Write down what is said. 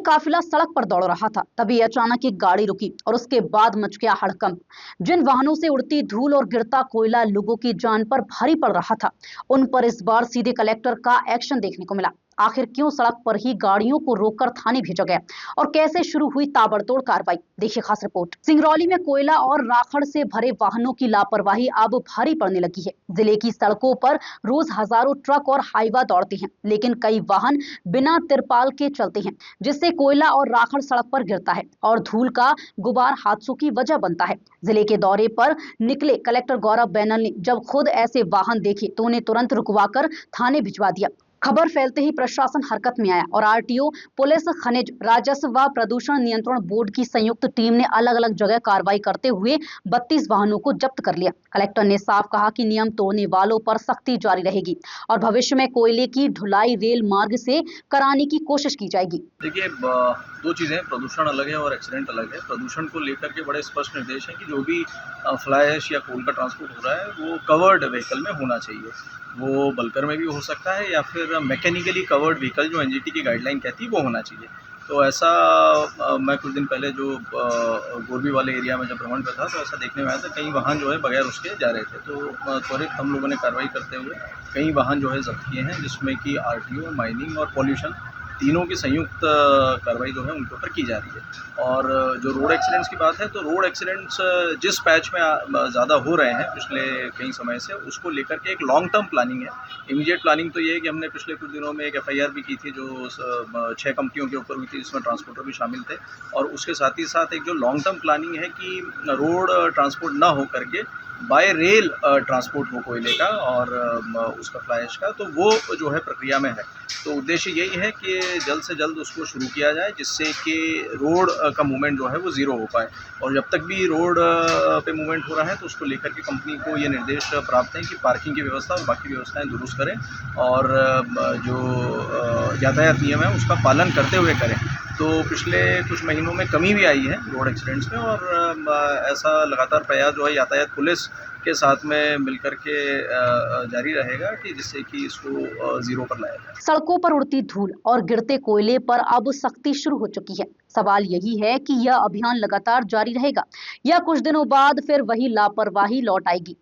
काफिला सड़क पर दौड़ रहा था, तभी अचानक एक गाड़ी रुकी और उसके बाद मच गया हड़कंप। जिन वाहनों से उड़ती धूल और गिरता कोयला लोगों की जान पर भारी पड़ रहा था, उन पर इस बार सीधे कलेक्टर का एक्शन देखने को मिला। आखिर क्यों सड़क पर ही गाड़ियों को रोककर थाने भेजा गया और कैसे शुरू हुई ताबड़तोड़ कार्रवाई, देखिए खास रिपोर्ट। सिंगरौली में कोयला और राखड़ से भरे वाहनों की लापरवाही अब भारी पड़ने लगी है। जिले की सड़कों पर रोज हजारों ट्रक और हाईवा दौड़ते हैं, लेकिन कई वाहन बिना तिरपाल के चलते हैं, जिससे कोयला और राखड़ सड़क पर गिरता है और धूल का गुबार हादसों की वजह बनता है। जिले के दौरे पर निकले कलेक्टर गौरव बैनल ने जब खुद ऐसे वाहन देखे तो उन्हें तुरंत रुकवाकर थाने भिजवा दिया। खबर फैलते ही प्रशासन हरकत में आया और आरटीओ, पुलिस, खनिज, राजस्व व प्रदूषण नियंत्रण बोर्ड की संयुक्त टीम ने अलग अलग जगह कार्रवाई करते हुए 32 वाहनों को जब्त कर लिया। कलेक्टर ने साफ कहा कि नियम तोड़ने वालों पर सख्ती जारी रहेगी और भविष्य में कोयले की ढुलाई रेल मार्ग से कराने की कोशिश की जाएगी। देखिए, दो चीज़ें, प्रदूषण अलग है और एक्सीडेंट अलग है। प्रदूषण को लेकर के बड़े स्पष्ट निर्देश हैं कि जो भी फ्लाई ऐश या कोल का ट्रांसपोर्ट हो रहा है वो कवर्ड व्हीकल में होना चाहिए। वो बल्कर में भी हो सकता है या फिर मैकेनिकली कवर्ड व्हीकल जो एनजीटी की गाइडलाइन कहती है वो होना चाहिए। तो ऐसा मैं कुछ दिन पहले जो गोरबी वाले एरिया में जब भ्रमण पे था तो ऐसा देखने में आया था, कई वाहन जो है बगैर उसके जा रहे थे। तो त्वरित हम लोगों ने कार्रवाई करते हुए कई वाहन जो है जब्त किए हैं, जिसमें कि आरटीओ, माइनिंग और पॉल्यूशन तीनों की संयुक्त कार्रवाई जो है उनके ऊपर की जा रही है। और जो रोड एक्सीडेंट्स की बात है, तो रोड एक्सीडेंट्स जिस पैच में ज़्यादा हो रहे हैं पिछले कई समय से, उसको लेकर के एक लॉन्ग टर्म प्लानिंग है। इमीडिएट प्लानिंग तो ये है कि हमने पिछले कुछ दिनों में एक एफआईआर भी की थी जो 6 कंपनियों के ऊपर हुई थी, जिसमें ट्रांसपोर्टर भी शामिल थे। और उसके साथ ही साथ एक जो लॉन्ग टर्म प्लानिंग है कि रोड ट्रांसपोर्ट ना हो करके बाय रेल ट्रांसपोर्ट हो कोयले का और उसका फ्लाई ऐश का, तो वो जो है प्रक्रिया में है। तो उद्देश्य यही है कि जल्द से जल्द उसको शुरू किया जाए, जिससे कि रोड का मूवमेंट जो है वो ज़ीरो हो पाए। और जब तक भी रोड पे मूवमेंट हो रहा है तो उसको लेकर के कंपनी को ये निर्देश प्राप्त हैं कि पार्किंग की व्यवस्था और बाकी व्यवस्थाएं दुरुस्त करें और जो यातायात नियम है उसका पालन करते हुए करें। तो पिछले कुछ महीनों में कमी भी आई है रोड एक्सीडेंट्स में और ऐसा लगातार प्रयास जो है यातायात पुलिस के साथ में मिलकर के जारी रहेगा कि जिससे कि इसको ज़ीरो पर लाया जाए। सड़कों पर उड़ती धूल और गिरते कोयले पर अब सख्ती शुरू हो चुकी है। सवाल यही है कि यह अभियान लगातार जारी रहेगा या कुछ दिनों बाद फिर वही लापरवाही लौट आएगी।